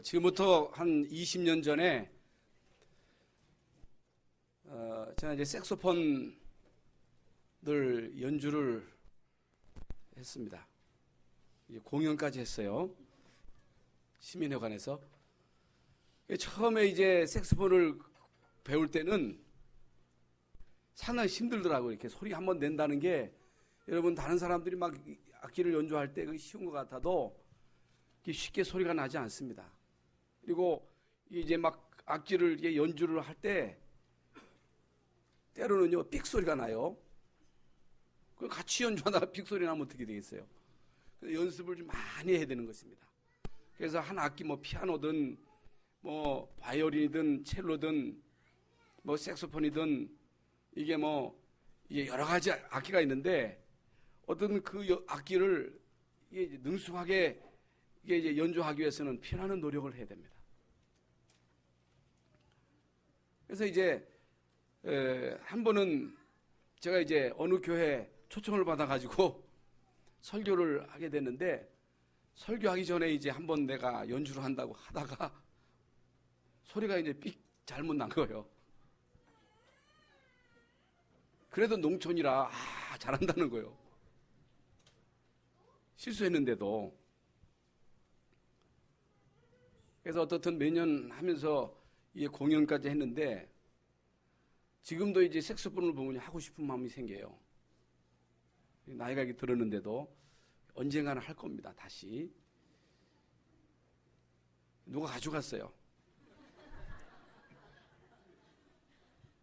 지금부터 한 20년 전에 제가 이제 색소폰을 연주를 했습니다. 이제 공연까지 했어요. 시민회관에서. 처음에 이제 색소폰을 배울 때는 상당히 힘들더라고요. 이렇게 소리 한번 낸다는 게 여러분 다른 사람들이 막 악기를 연주할 때 쉬운 것 같아도 쉽게 소리가 나지 않습니다. 그리고 이제 막 악기를 이제 연주를 할 때 때로는요 삑 소리가 나요. 같이 연주하다가 삑 소리 나면 어떻게 되겠어요? 연습을 좀 많이 해야 되는 것입니다. 그래서 한 악기 뭐 피아노든 뭐 바이올린이든 첼로든 뭐 색소폰이든 이게 뭐 이게 여러 가지 악기가 있는데 어떤 그 악기를 이게 능숙하게 이게 이제 연주하기 위해서는 피나는 노력을 해야 됩니다. 그래서 이제 한 번은 제가 이제 어느 교회 초청을 받아가지고 설교를 하게 됐는데 설교하기 전에 이제 한번 내가 연주를 한다고 하다가 소리가 이제 삑 잘못 난 거예요. 그래도 농촌이라 잘한다는 거예요. 실수했는데도. 그래서 어떻든 매년 하면서 이 공연까지 했는데 지금도 이제 색소폰을 보면 하고 싶은 마음이 생겨요. 나이가 이렇게 들었는데도 언젠가는 할 겁니다. 다시. 누가 가져갔어요.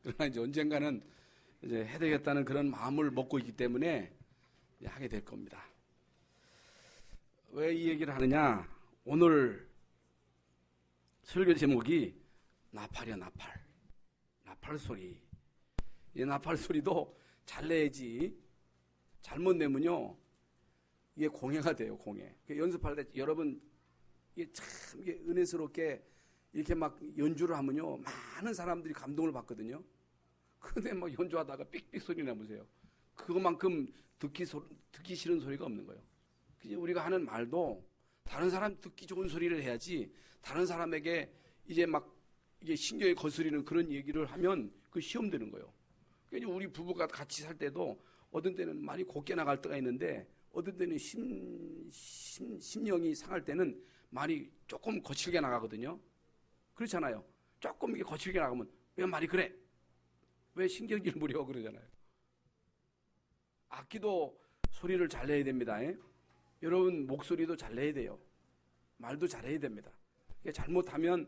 그러나 이제 언젠가는 이제 해야 되겠다는 그런 마음을 먹고 있기 때문에 하게 될 겁니다. 왜 이 얘기를 하느냐? 오늘 설교 제목이 나팔이야, 나팔. 나팔 소리. 이 나팔 소리도 잘 내야지. 잘못 내면요, 이게 공해가 돼요, 공해. 연습할 때 여러분, 이게 참 이게 은혜스럽게 이렇게 막 연주를 하면요, 많은 사람들이 감동을 받거든요. 근데 막 연주하다가 삑삑 소리 나보세요. 그것만큼 듣기 싫은 소리가 없는 거예요. 우리가 하는 말도 다른 사람 듣기 좋은 소리를 해야지 다른 사람에게 이제 막 이게 신경이 거스리는 그런 얘기를 하면 그 시험 되는 거예요. 그러니까 우리 부부가 같이 살 때도 어떤 때는 말이 곱게 나갈 때가 있는데 어떤 때는 심령이 상할 때는 말이 조금 거칠게 나가거든요. 그렇잖아요. 조금 이게 거칠게 나가면 왜 말이 그래? 왜 신경질 부려? 그러잖아요. 악기도 소리를 잘 내야 됩니다. 여러분 목소리도 잘 내야 돼요. 말도 잘해야 됩니다. 잘못하면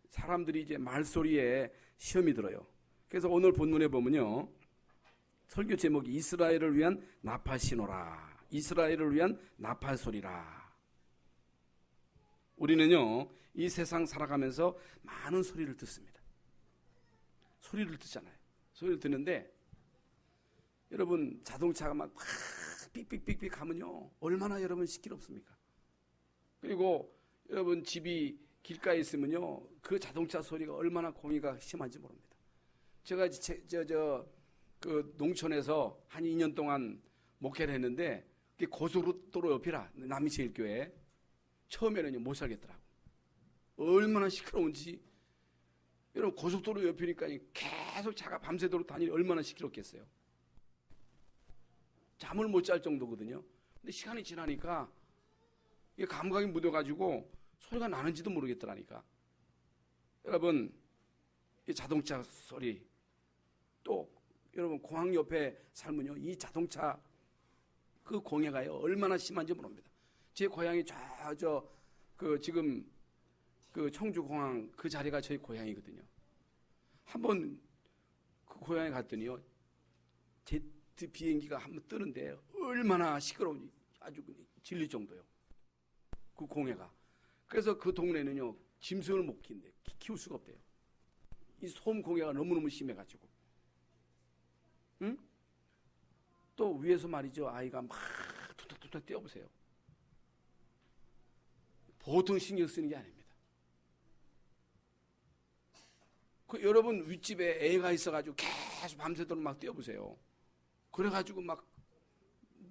사람들이 이제 말소리에 시험이 들어요. 그래서 오늘 본문에 보면요. 설교 제목이 이스라엘을 위한 나팔 신호라. 이스라엘을 위한 나팔 소리라. 우리는요. 이 세상 살아가면서 많은 소리를 듣습니다. 소리를 듣잖아요. 소리를 듣는데 여러분 자동차가 막 삑삑삑삑 하면요. 얼마나 여러분 시끄럽습니까? 그리고 여러분 집이 길가에 있으면요. 그 자동차 소리가 얼마나 공해가 심한지 모릅니다. 제가 그 농촌에서 한 2년 동안 목회를 했는데 고속도로 옆이라 남이제일교회 처음에는 못 살겠더라고. 얼마나 시끄러운지. 여러분 고속도로 옆이니까 계속 차가 밤새도록 다니니 얼마나 시끄럽겠어요. 잠을 못 잘 정도거든요. 근데 시간이 지나니까 이게 감각이 묻어가지고 소리가 나는지도 모르겠더라니까. 여러분 이 자동차 소리 또 여러분 공항 옆에 살면요 이 자동차 그 공해가요 얼마나 심한지 모릅니다. 제 고향이 지금 그 청주공항 그 자리가 저희 고향이거든요. 한번 그 고향에 갔더니요 제트 비행기가 한번 뜨는데 얼마나 시끄러운지 아주 질릴 정도요. 그 공해가. 그래서 그 동네는요 짐승을 못 키울 수가 없대요. 이 소음 공해가 너무너무 심해가지고. 응? 또 위에서 말이죠 아이가 막 툭툭툭툭 뛰어보세요. 보통 신경 쓰는 게 아닙니다. 여러분 윗집에 애가 있어가지고 계속 밤새도록 막 뛰어보세요. 그래가지고 막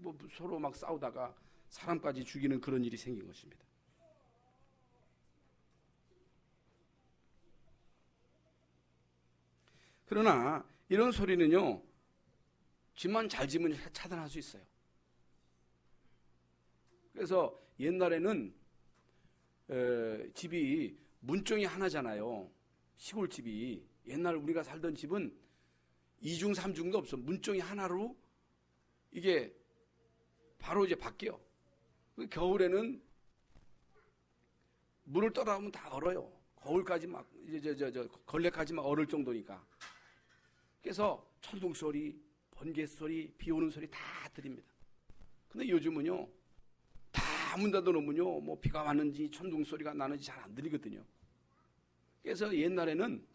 뭐 서로 막 싸우다가 사람까지 죽이는 그런 일이 생긴 것입니다. 그러나 이런 소리는요, 집만 잘 지으면 차단할 수 있어요. 그래서 옛날에는 집이 문종이 하나잖아요. 시골집이. 옛날 우리가 살던 집은 2중, 3중도 없어. 문종이 하나로 이게 바로 이제 바뀌어. 겨울에는 물을 떠나오면 다 얼어요. 거울까지 막, 걸레까지 막 얼을 정도니까. 그래서 천둥 소리, 번개 소리, 비 오는 소리 다 들립니다. 근데 요즘은요, 다 문 닫아 놓으면요, 뭐 비가 왔는지 천둥 소리가 나는지 잘 안 들리거든요. 그래서 옛날에는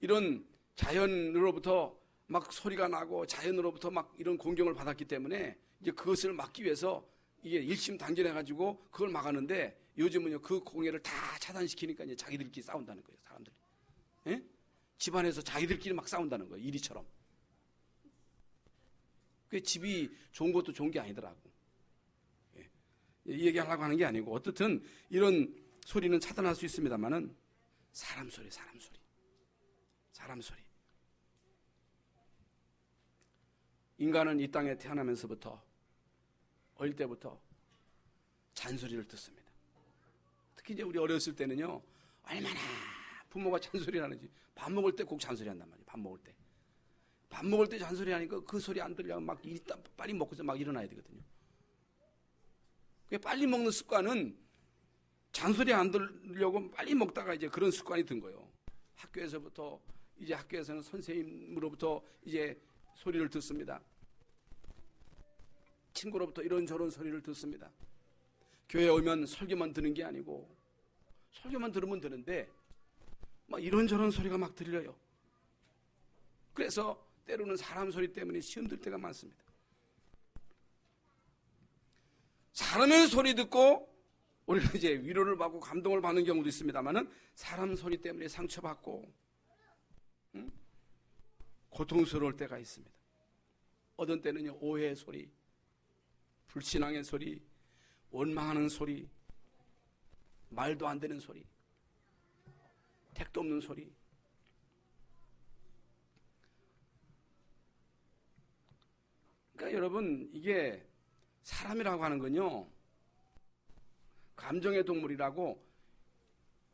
이런 자연으로부터 막 소리가 나고 자연으로부터 막 이런 공경을 받았기 때문에 이제 그것을 막기 위해서 이게 일심단결해가지고 그걸 막았는데 요즘은요, 그 공해를 다 차단시키니까 이제 자기들끼리 싸운다는 거예요, 사람들이. 예? 집안에서 자기들끼리 막 싸운다는 거예요, 이리처럼. 그 집이 좋은 것도 좋은 게 아니더라고. 예. 이 얘기하려고 하는 게 아니고, 어떻든 이런 소리는 차단할 수 있습니다만은 사람 소리. 인간은 이 땅에 태어나면서부터 어릴 때부터 잔소리를 듣습니다. 특히 이제 우리 어렸을 때는요, 얼마나 부모가 잔소리를 하는지. 밥 먹을 때 꼭 잔소리 한단 말이에요. 밥 먹을 때 잔소리 하니까 그 소리 안 들려면 막 빨리 먹고서 막 일어나야 되거든요. 빨리 먹는 습관은 잔소리 안 들으려고 빨리 먹다가 이제 그런 습관이 든 거예요. 학교에서는 선생님으로부터 이제 소리를 듣습니다. 친구로부터 이런저런 소리를 듣습니다. 교회에 오면 설교만 듣는 게 아니고, 설교만 들으면 되는데 막 이런저런 소리가 막 들려요. 그래서 때로는 사람 소리 때문에 시험 들 때가 많습니다. 사람의 소리 듣고 우리는 이제 위로를 받고 감동을 받는 경우도 있습니다만은 사람 소리 때문에 상처받고 고통스러울 때가 있습니다. 어떤 때는요, 오해의 소리, 불신앙의 소리, 원망하는 소리, 말도 안 되는 소리, 택도 없는 소리. 그러니까 여러분, 이게 사람이라고 하는 건요, 감정의 동물이라고,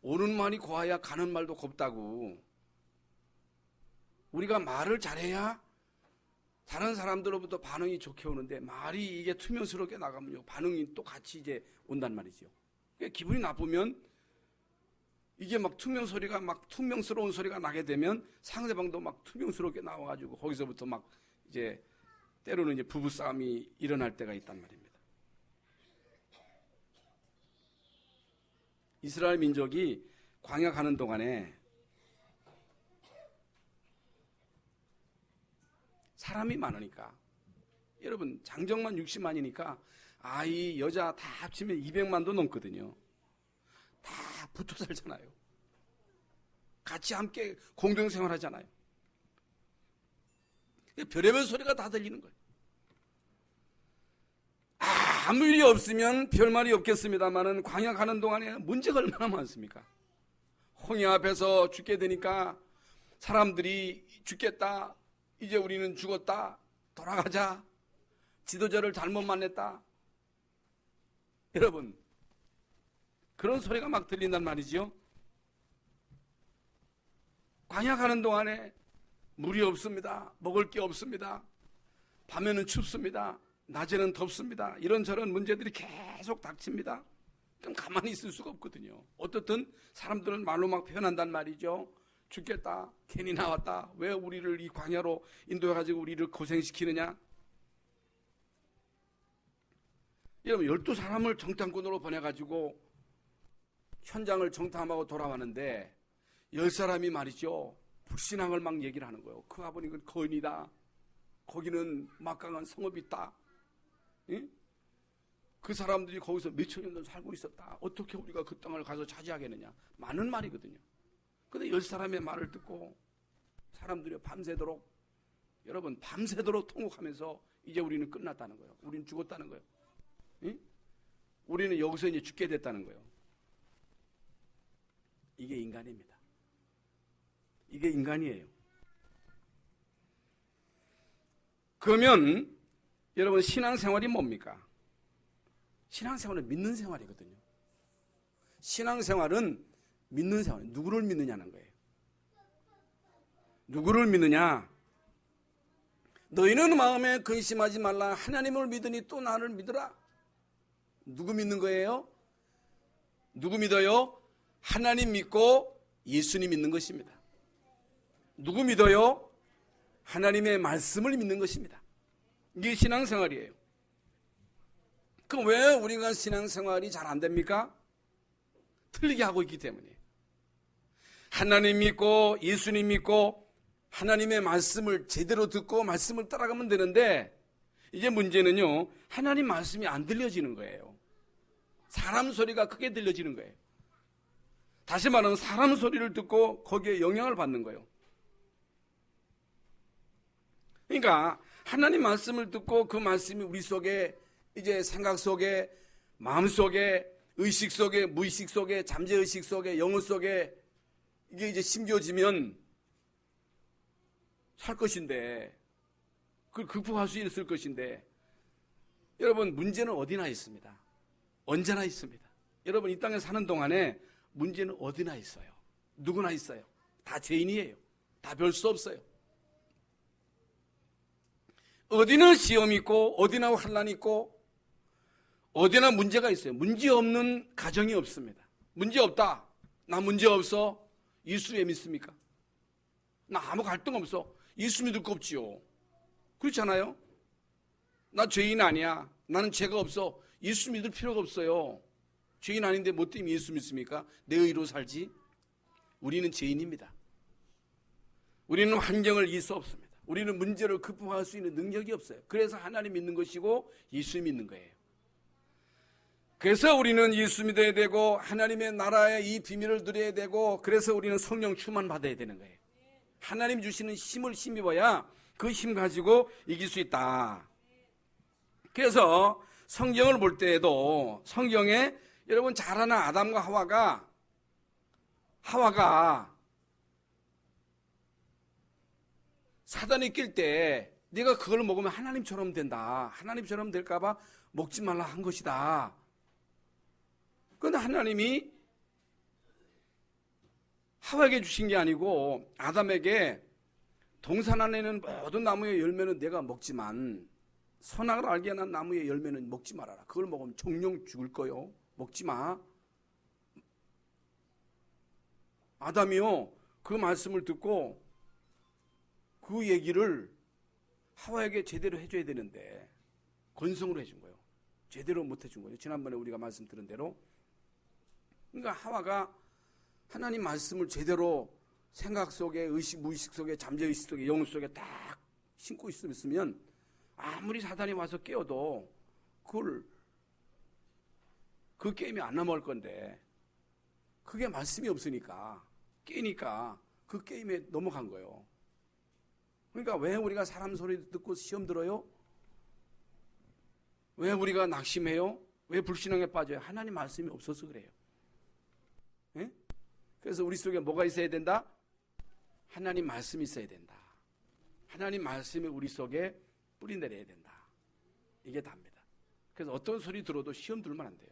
오는 말이 고와야 가는 말도 곱다고. 우리가 말을 잘해야 다른 사람들로부터 반응이 좋게 오는데, 말이 이게 투명스럽게 나가면요, 반응이 또 같이 이제 온단 말이죠. 그러니까 기분이 나쁘면 이게 막 투명스러운 소리가 나게 되면 상대방도 막 투명스럽게 나와가지고 거기서부터 막 이제 때로는 이제 부부싸움이 일어날 때가 있단 말입니다. 이스라엘 민족이 광야 가는 동안에 사람이 많으니까, 여러분 장정만 60만이니까 아이 여자 다 합치면 200만도 넘거든요. 다 붙어 살잖아요. 같이 함께 공동생활 하잖아요. 별의별 소리가 다 들리는 거예요. 아무 일이 없으면 별말이 없겠습니다만은 광야 가는 동안에 문제가 얼마나 많습니까? 홍해 앞에서 죽게 되니까 사람들이 죽겠다, 이제 우리는 죽었다, 돌아가자, 지도자를 잘못 만났다. 여러분, 그런 소리가 막 들린단 말이죠. 광야 가는 동안에 물이 없습니다. 먹을 게 없습니다. 밤에는 춥습니다. 낮에는 덥습니다. 이런저런 문제들이 계속 닥칩니다. 그럼 가만히 있을 수가 없거든요. 어떻든 사람들은 말로 막 표현한단 말이죠. 죽겠다, 괜히 나왔다, 왜 우리를 이 광야로 인도해가지고 우리를 고생시키느냐. 여러분, 12사람을 정탐꾼으로 보내가지고 현장을 정탐하고 돌아왔는데 10사람이 말이죠, 불신앙을 막 얘기를 하는 거예요. 그 아버님은 거인이다, 거기는 막강한 성읍이 있다, 응? 그 사람들이 거기서 몇천 년도 살고 있었다, 어떻게 우리가 그 땅을 가서 차지하겠느냐, 많은 말이거든요. 근데 10사람의 말을 듣고 사람들이 밤새도록, 여러분 밤새도록 통곡하면서 이제 우리는 끝났다는 거예요. 우리는 죽었다는 거예요. 응? 우리는 여기서 이제 죽게 됐다는 거예요. 이게 인간입니다. 이게 인간이에요. 그러면 여러분 신앙생활이 뭡니까? 신앙생활은 믿는 생활이거든요. 신앙생활은 믿는 생활. 누구를 믿느냐는 거예요. 누구를 믿느냐? 너희는 마음에 근심하지 말라. 하나님을 믿으니 또 나를 믿으라. 누구 믿는 거예요? 누구 믿어요? 하나님 믿고 예수님 믿는 것입니다. 누구 믿어요? 하나님의 말씀을 믿는 것입니다. 이게 신앙생활이에요. 그럼 왜 우리가 신앙생활이 잘 안 됩니까? 틀리게 하고 있기 때문이에요. 하나님 믿고 예수님 믿고 하나님의 말씀을 제대로 듣고 말씀을 따라가면 되는데, 이제 문제는요, 하나님 말씀이 안 들려지는 거예요. 사람 소리가 크게 들려지는 거예요. 다시 말하면 사람 소리를 듣고 거기에 영향을 받는 거예요. 그러니까 하나님 말씀을 듣고 그 말씀이 우리 속에 이제 생각 속에, 마음 속에, 의식 속에, 무의식 속에, 잠재의식 속에, 영혼 속에 이게 이제 심겨지면 살 것인데, 그걸 극복할 수 있을 것인데, 여러분 문제는 어디나 있습니다. 언제나 있습니다. 여러분 이 땅에 사는 동안에 문제는 어디나 있어요. 누구나 있어요. 다 죄인이에요. 다 별 수 없어요. 어디나 시험 있고 어디나 환난 있고 어디나 문제가 있어요. 문제 없는 가정이 없습니다. 문제 없다. 나 문제 없어. 예수 왜 믿습니까? 나 아무 갈등 없어. 예수 믿을 거 없지요. 그렇지 않아요? 나 죄인 아니야. 나는 죄가 없어. 예수 믿을 필요가 없어요. 죄인 아닌데 뭐 때문에 예수 믿습니까? 내 의로 살지. 우리는 죄인입니다. 우리는 환경을 이길 수 없습니다. 우리는 문제를 극복할 수 있는 능력이 없어요. 그래서 하나님 믿는 것이고 예수 믿는 거예요. 그래서 우리는 예수 믿어야 되고 하나님의 나라의 이 비밀을 누려야 되고, 그래서 우리는 성령 충만 받아야 되는 거예요. 하나님 주시는 힘을 힘입어야 그 힘 가지고 이길 수 있다. 그래서 성경을 볼 때에도 성경에 여러분 잘 아는 아담과 하와가 사단이 낄 때 네가 그걸 먹으면 하나님처럼 된다. 하나님처럼 될까 봐 먹지 말라 한 것이다. 그런데 하나님이 하와에게 주신 게 아니고 아담에게 동산 안에 있는 모든 나무의 열매는 내가 먹지만 선악을 알게 하는 나무의 열매는 먹지 말아라. 그걸 먹으면 정령 죽을 거요. 먹지 마. 아담이요, 그 말씀을 듣고 그 얘기를 하와에게 제대로 해줘야 되는데 건성으로 해준 거예요. 제대로 못 해준 거예요. 지난번에 우리가 말씀 들은 대로. 그러니까 하와가 하나님 말씀을 제대로 생각 속에, 의식, 무의식 속에, 잠재의식 속에, 영혼 속에 딱 심고 있으면 아무리 사단이 와서 깨워도 그 게임이 안 넘어갈 건데, 그게 말씀이 없으니까 깨니까 그 게임에 넘어간 거예요. 그러니까 왜 우리가 사람 소리 듣고 시험 들어요? 왜 우리가 낙심해요? 왜 불신앙에 빠져요? 하나님 말씀이 없어서 그래요. 네? 그래서 우리 속에 뭐가 있어야 된다? 하나님 말씀이 있어야 된다. 하나님 말씀이 우리 속에 뿌리 내려야 된다. 이게 답니다. 그래서 어떤 소리 들어도 시험 들면 안 돼요.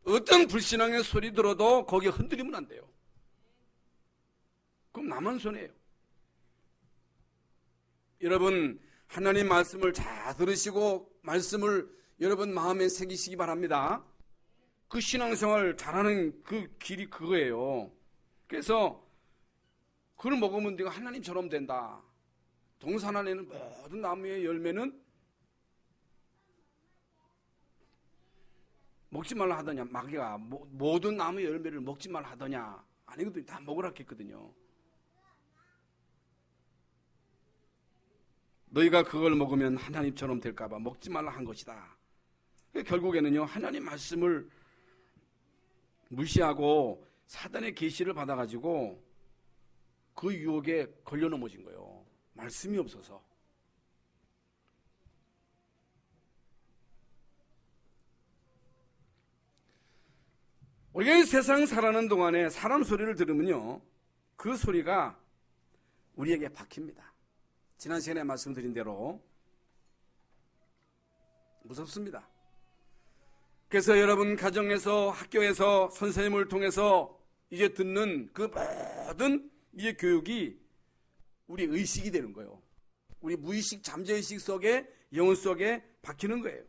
어떤 불신앙의 소리 들어도 거기에 흔들리면 안 돼요. 그럼 나만 손해예요. 여러분 하나님 말씀을 잘 들으시고 말씀을 여러분 마음에 새기시기 바랍니다. 그 신앙생활 잘하는 그 길이 그거예요. 그래서 그걸 먹으면 네가 하나님처럼 된다. 동산 안에는 모든 나무의 열매는 먹지 말라 하더냐. 마귀가 모든 나무의 열매를 먹지 말라 하더냐. 아니거든요. 다 먹으라 했거든요. 너희가 그걸 먹으면 하나님처럼 될까 봐 먹지 말라 한 것이다. 결국에는요, 하나님 말씀을 무시하고 사단의 계시를 받아가지고 그 유혹에 걸려 넘어진 거예요. 말씀이 없어서. 우리가 이 세상 살아가는 동안에 사람 소리를 들으면요, 그 소리가 우리에게 박힙니다. 지난 시간에 말씀드린 대로 무섭습니다. 그래서 여러분 가정에서, 학교에서, 선생님을 통해서 이제 듣는 그 모든 이 교육이 우리 의식이 되는 거예요. 우리 무의식, 잠재의식 속에, 영혼 속에 박히는 거예요.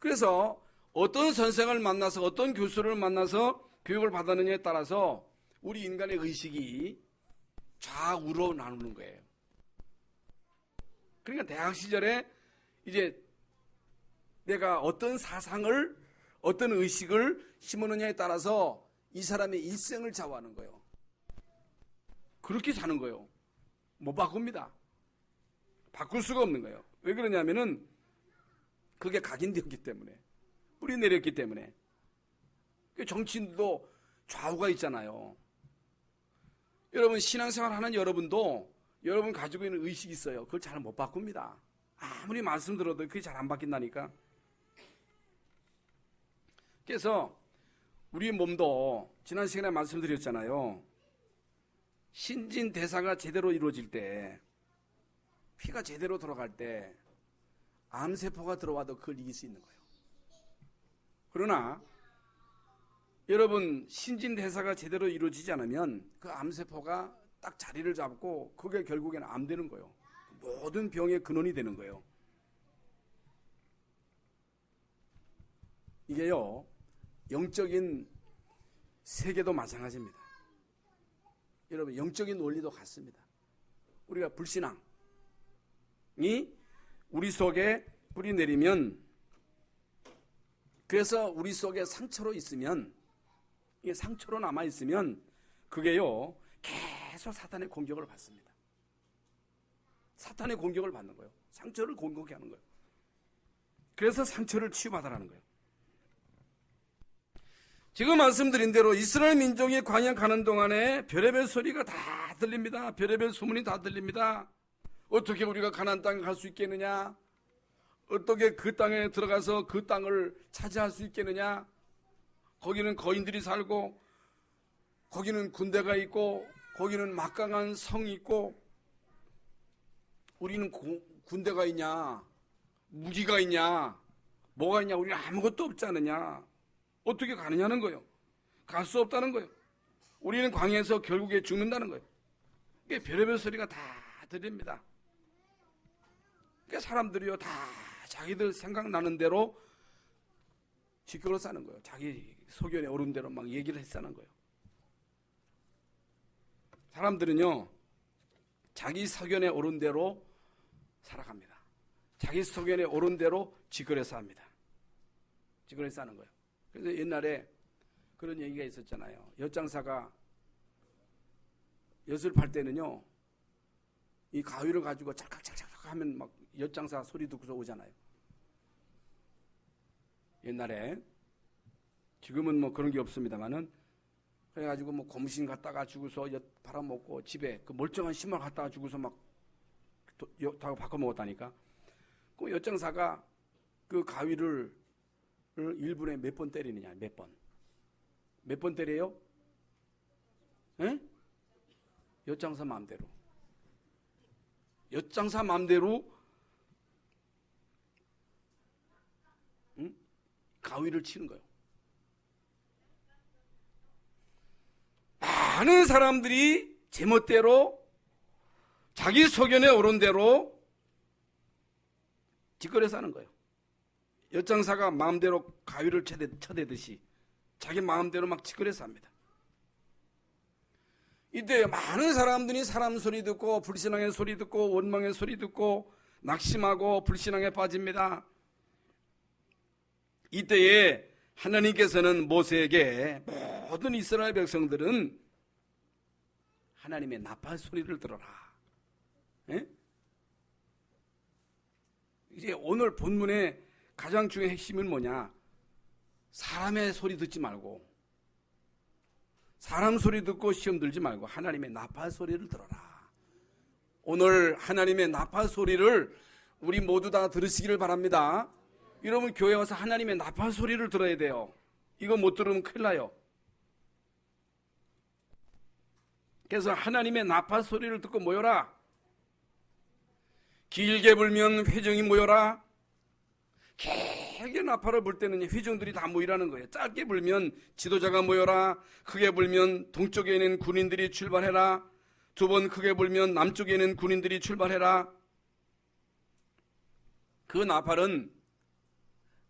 그래서 어떤 선생을 만나서, 어떤 교수를 만나서 교육을 받았느냐에 따라서 우리 인간의 의식이 좌우로 나누는 거예요. 그러니까 대학 시절에 이제 내가 어떤 사상을, 어떤 의식을 심어느냐에 따라서 이 사람의 일생을 좌우하는 거예요. 그렇게 사는 거예요. 못 바꿉니다. 바꿀 수가 없는 거예요. 왜 그러냐면은 그게 각인되었기 때문에, 뿌리 내렸기 때문에. 정치인도 좌우가 있잖아요. 여러분 신앙생활 하는 여러분도 여러분 가지고 있는 의식이 있어요. 그걸 잘 못 바꿉니다. 아무리 말씀 들어도 그게 잘 안 바뀐다니까. 그래서 우리 몸도 지난 시간에 말씀드렸잖아요. 신진대사가 제대로 이루어질 때, 피가 제대로 돌아갈 때 암세포가 들어와도 그걸 이길 수 있는 거예요. 그러나 여러분 신진대사가 제대로 이루어지지 않으면 그 암세포가 딱 자리를 잡고 그게 결국에는 암 되는 거예요. 모든 병의 근원이 되는 거예요. 이게요, 영적인 세계도 마찬가지입니다. 여러분 영적인 원리도 같습니다. 우리가 불신앙이 우리 속에 뿌리 내리면, 그래서 우리 속에 상처로 있으면, 이게 상처로 남아 있으면 그게요 계속 사탄의 공격을 받습니다. 사탄의 공격을 받는 거예요. 상처를 공격하게 하는 거예요. 그래서 상처를 치유받으라는 거예요. 지금 말씀드린 대로 이스라엘 민족이 광야 가는 동안에 별의별 소리가 다 들립니다. 별의별 소문이 다 들립니다. 어떻게 우리가 가나안 땅에 갈 수 있겠느냐? 어떻게 그 땅에 들어가서 그 땅을 차지할 수 있겠느냐? 거기는 거인들이 살고, 거기는 군대가 있고, 거기는 막강한 성이 있고, 우리는 군대가 있냐? 무기가 있냐? 뭐가 있냐? 우리는 아무것도 없지 않느냐? 어떻게 가느냐는 거예요. 갈 수 없다는 거예요. 우리는 광야에서 결국에 죽는다는 거예요. 그게 별의별 소리가 다 들립니다. 그러니까 사람들이요 다 자기들 생각나는 대로 지켜로 사는 거예요. 자기 소견에 오른 대로 막 얘기를 했사는 거예요. 사람들은요 자기 소견에 오른 대로 살아갑니다. 자기 소견에 오른 대로 지그레서 합니다. 지그레서 하는 거예요. 그래서 옛날에 그런 얘기가 있었잖아요. 엿장사가 엿을 팔 때는요 이 가위를 가지고 찰칵찰칵 하면 막 엿장사 소리 듣고서 오잖아요. 옛날에. 지금은 뭐 그런 게 없습니다만은, 그래가지고 뭐 고무신 갖다가 주고서 엿 팔아먹고 집에 그 멀쩡한 신발 갖다가 주고서 막 엿하고 바꿔 먹었다니까. 그 엿장사가 그 가위를 1분에 몇 번 때리느냐, 몇 번. 몇 번 때려요? 예? 엿장사 마음대로. 엿장사 마음대로 가위를 치는 거예요. 많은 사람들이 제멋대로 자기 소견에 오른 대로 짓거려서 하는 거예요. 엿장사가 마음대로 가위를 쳐대듯이 자기 마음대로 막 짓거려서 합니다. 이때 많은 사람들이 사람 소리 듣고 불신앙의 소리 듣고 원망의 소리 듣고 낙심하고 불신앙에 빠집니다. 이때에 하나님께서는 모세에게 모든 이스라엘 백성들은 하나님의 나팔 소리를 들어라. 예? 이제 오늘 본문의 가장 중요한 핵심은 뭐냐? 사람의 소리 듣지 말고, 사람 소리 듣고 시험 들지 말고 하나님의 나팔 소리를 들어라. 오늘 하나님의 나팔 소리를 우리 모두 다 들으시기를 바랍니다. 여러분 교회 와서 하나님의 나팔 소리를 들어야 돼요. 이거 못 들으면 큰일 나요. 그래서 하나님의 나팔 소리를 듣고 모여라. 길게 불면 회중이 모여라. 길게 나팔을 불 때는 회중들이 다 모이라는 거예요. 짧게 불면 지도자가 모여라. 크게 불면 동쪽에 있는 군인들이 출발해라. 두 번 크게 불면 남쪽에 있는 군인들이 출발해라. 그 나팔은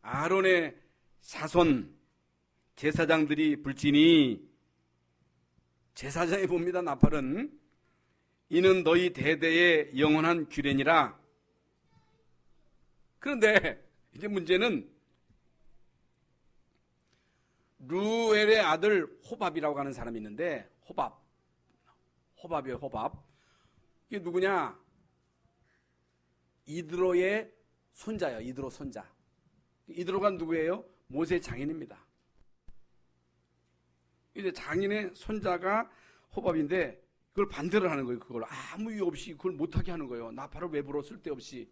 아론의 자손 제사장들이 불지니, 제사장이 봅니다. 나팔은 이는 너희 대대의 영원한 규례니라. 그런데 이제 문제는 루엘의 아들 호밥이라고 하는 사람이 있는데, 호밥이에요. 호밥. 이게 누구냐? 이드로의 손자예요. 이드로 손자. 이드로가 누구예요? 모세 장인입니다. 이제 장인의 손자가 호밥인데 그걸 반대를 하는 거예요. 그걸 아무 이유 없이 그걸 못하게 하는 거예요. 나팔을 왜 불어? 쓸데없이.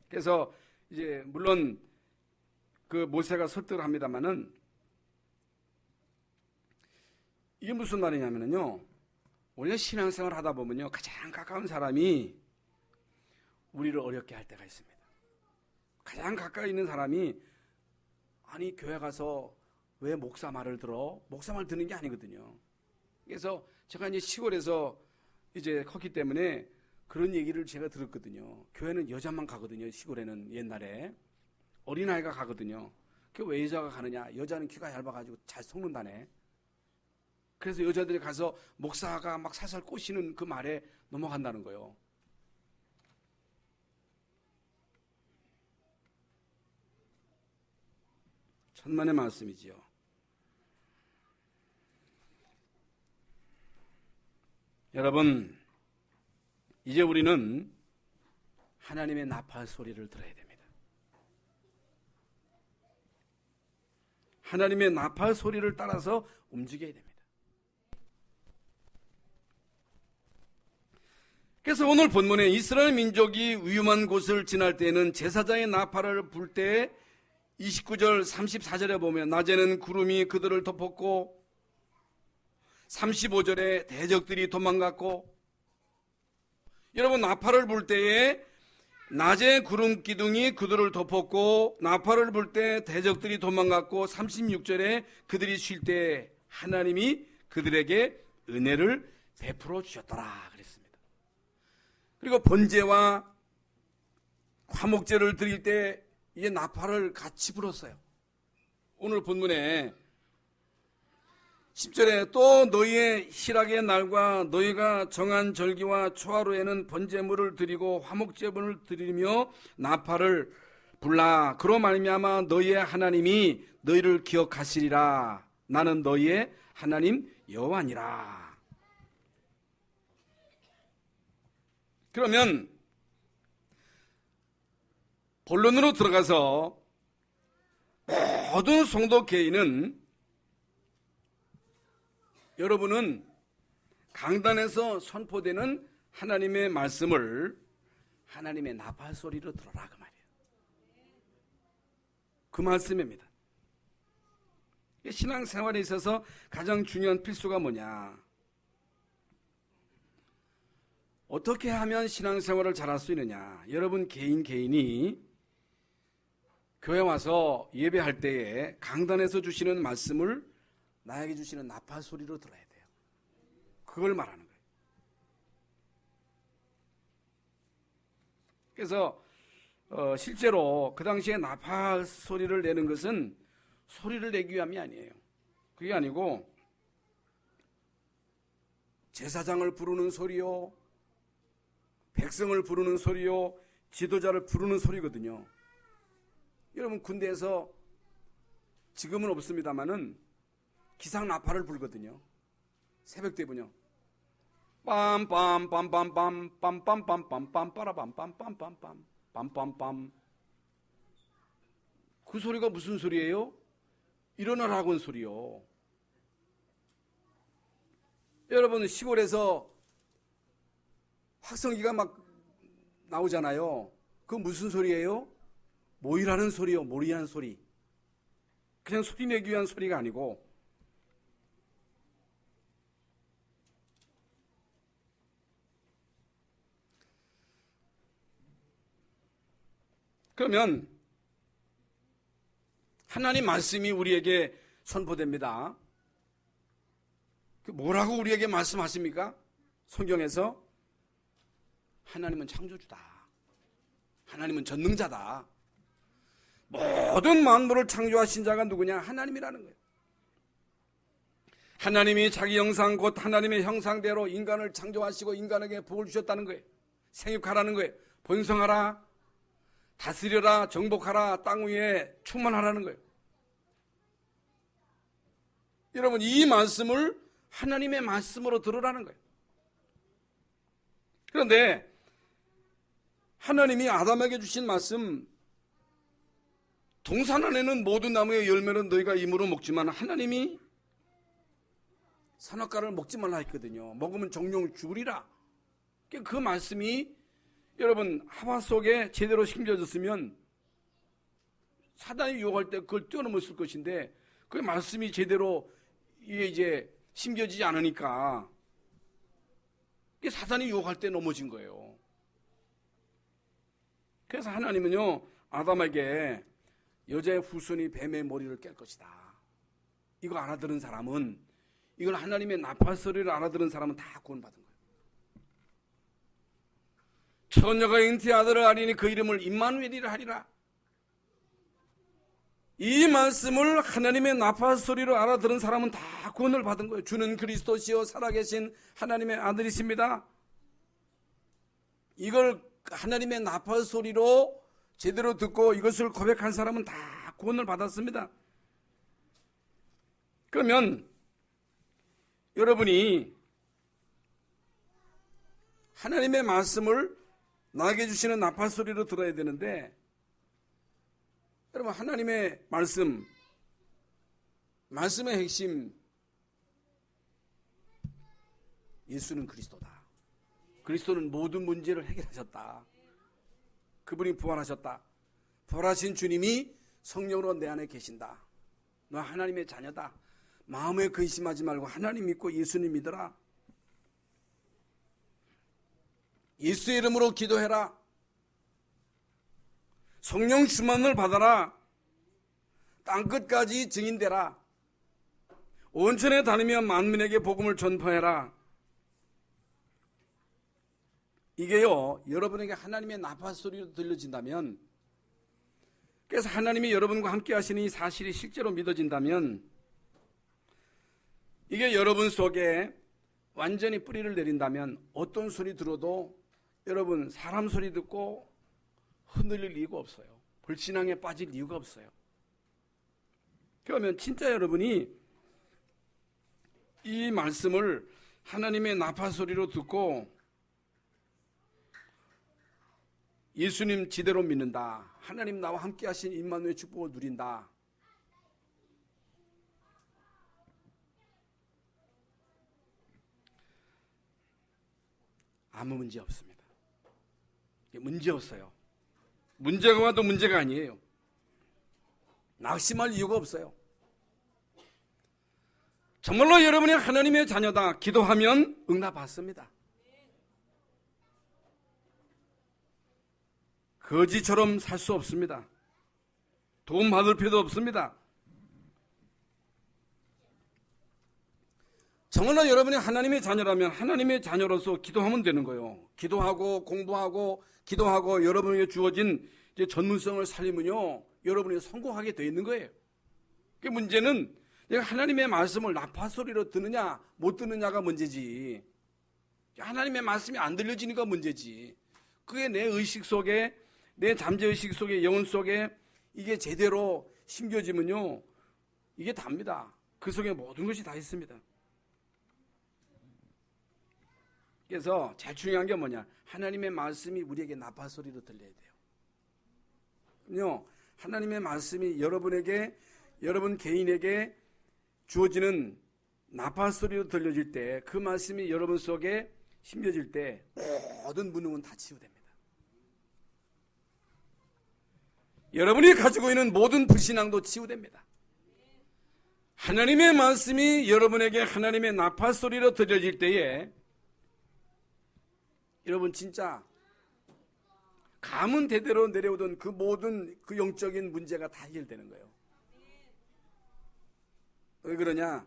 그래서 이제 물론 그 모세가 설득을 합니다만은, 이게 무슨 말이냐면요, 우리가 신앙생활을 하다 보면요, 가장 가까운 사람이 우리를 어렵게 할 때가 있습니다. 가장 가까이 있는 사람이, 아니 교회 가서 왜 목사 말을 들어? 목사 말 듣는 게 아니거든요. 그래서 제가 이제 시골에서 이제 컸기 때문에 그런 얘기를 제가 들었거든요. 교회는 여자만 가거든요. 시골에는 옛날에 어린아이가 가거든요. 그 왜 여자가 가느냐? 여자는 귀가 얇아가지고 잘 속는다네. 그래서 여자들이 가서 목사가 막 살살 꼬시는 그 말에 넘어간다는 거예요. 천만의 말씀이지요. 여러분, 이제 우리는 하나님의 나팔 소리를 들어야 됩니다. 하나님의 나팔 소리를 따라서 움직여야 됩니다. 그래서 오늘 본문에 이스라엘 민족이 위험한 곳을 지날 때에는 제사장의 나팔을 불 때 29절 34절에 보면 낮에는 구름이 그들을 덮었고 35절에 대적들이 도망갔고, 여러분 나팔을 불 때에 낮에 구름 기둥이 그들을 덮었고 나팔을 불 때 대적들이 도망갔고 36절에 그들이 쉴 때 하나님이 그들에게 은혜를 베풀어 주셨더라 그랬습니다. 그리고 번제와 화목제를 드릴 때 이제 나팔을 같이 불었어요. 오늘 본문에 10절에 또 너희의 희락의 날과 너희가 정한 절기와 초하루에는 번제물을 드리고 화목제물을 드리며 나팔을 불라. 그로 말미암아 너희의 하나님이 너희를 기억하시리라. 나는 너희의 하나님 여호와니라. 그러면 본론으로 들어가서 모든 성도 개인은, 여러분은 강단에서 선포되는 하나님의 말씀을 하나님의 나팔 소리로 들어라 그 말이에요. 그 말씀입니다. 신앙생활에 있어서 가장 중요한 필수가 뭐냐? 어떻게 하면 신앙생활을 잘할 수 있느냐? 여러분 개인이 교회 와서 예배할 때에 강단에서 주시는 말씀을 나에게 주시는 나팔 소리로 들어야 돼요. 그걸 말하는 거예요. 그래서 실제로 그 당시에 나팔 소리를 내는 것은 소리를 내기 위함이 아니에요. 그게 아니고 제사장을 부르는 소리요, 백성을 부르는 소리요, 지도자를 부르는 소리거든요. 여러분 군대에서 지금은 없습니다만은 기상 나팔을 불거든요. 새벽 때군요. 빰빰빰빰빰 빰빰빰빰빰 빠라빰빰빰빰빰 빰빰빰. 그 소리가 무슨 소리예요? 일어나라고 한 소리요. 여러분 시골에서 확성기가 막 나오잖아요. 그건 무슨 소리예요? 모이라는 소리요. 모이라는 소리. 그냥 소리 내기 위한 소리가 아니고 그러면 하나님 말씀이 우리에게 선포됩니다. 뭐라고 우리에게 말씀하십니까? 성경에서 하나님은 창조주다. 하나님은 전능자다. 모든 만물을 창조하신 자가 누구냐? 하나님이라는 거예요. 하나님이 자기 형상 곧 하나님의 형상대로 인간을 창조하시고 인간에게 복을 주셨다는 거예요. 생육하라는 거예요. 번성하라, 다스려라, 정복하라, 땅 위에 충만하라는 거예요. 여러분, 이 말씀을 하나님의 말씀으로 들으라는 거예요. 그런데 하나님이 아담에게 주신 말씀, 동산 안에는 모든 나무의 열매는 너희가 임으로 먹지만 하나님이 선악과를 먹지 말라 했거든요. 먹으면 정령 죽으리라. 그 말씀이 여러분 하와 속에 제대로 심겨졌으면 사단이 유혹할 때 그걸 뛰어넘었을 것인데 그 말씀이 제대로 이제 심겨지지 않으니까 사단이 유혹할 때 넘어진 거예요. 그래서 하나님은요 아담에게 여자의 후손이 뱀의 머리를 깰 것이다. 이거 알아들은 사람은, 이걸 하나님의 나팔소리를 알아들은 사람은 다 구원받은 거예요. 처녀가 잉태의 아들을 아리니 그 이름을 임마누엘이라 하리라. 이 말씀을 하나님의 나팔소리로 알아들은 사람은 다 구원을 받은 거예요. 주는 그리스도시요 살아계신 하나님의 아들이십니다. 이걸 하나님의 나팔소리로 제대로 듣고 이것을 고백한 사람은 다 구원을 받았습니다. 그러면 여러분이 하나님의 말씀을 나에게 주시는 나팔소리로 들어야 되는데, 여러분 하나님의 말씀의 핵심, 예수는 그리스도다. 그리스도는 모든 문제를 해결하셨다. 그분이 부활하셨다. 부활하신 주님이 성령으로 내 안에 계신다. 너 하나님의 자녀다. 마음에 근심하지 말고 하나님 믿고 예수님 믿어라. 예수의 이름으로 기도해라. 성령 충만을 받아라. 땅끝까지 증인되라. 온천에 다니며 만민에게 복음을 전파해라. 이게요, 여러분에게 하나님의 나팔소리로 들려진다면, 그래서 하나님이 여러분과 함께 하시는 이 사실이 실제로 믿어진다면, 이게 여러분 속에 완전히 뿌리를 내린다면 어떤 소리 들어도 여러분 사람 소리 듣고 흔들릴 이유가 없어요. 불신앙에 빠질 이유가 없어요. 그러면 진짜 여러분이 이 말씀을 하나님의 나팔소리로 듣고 예수님 지대로 믿는다. 하나님 나와 함께 하신 임마누엘 축복을 누린다. 아무 문제 없습니다. 문제 없어요. 문제가 와도 문제가 아니에요. 낙심할 이유가 없어요. 정말로 여러분이 하나님의 자녀다. 기도하면 응답받습니다. 거지처럼 살 수 없습니다. 도움 받을 필요도 없습니다. 정말로 여러분이 하나님의 자녀라면 하나님의 자녀로서 기도하면 되는 거예요. 기도하고 공부하고 기도하고 여러분에게 주어진 이제 전문성을 살리면요, 여러분이 성공하게 되어 있는 거예요. 그 문제는 내가 하나님의 말씀을 나팔소리로 듣느냐 못 듣느냐가 문제지. 하나님의 말씀이 안 들려지니까 문제지. 그게 내 의식 속에, 내 잠재의식 속에, 영혼 속에 이게 제대로 심겨지면요, 이게 답니다. 그 속에 모든 것이 다 있습니다. 그래서 제일 중요한 게 뭐냐? 하나님의 말씀이 우리에게 나팔소리로 들려야 돼요. 하나님의 말씀이 여러분에게, 여러분 개인에게 주어지는 나팔소리로 들려질 때, 그 말씀이 여러분 속에 심겨질 때 모든 무능은 다 치유됩니다. 여러분이 가지고 있는 모든 불신앙도 치유됩니다. 하나님의 말씀이 여러분에게 하나님의 나팔소리로 들려질 때에 여러분 진짜 가문 대대로 내려오던 그 모든 그 영적인 문제가 다 해결되는 거예요. 왜 그러냐?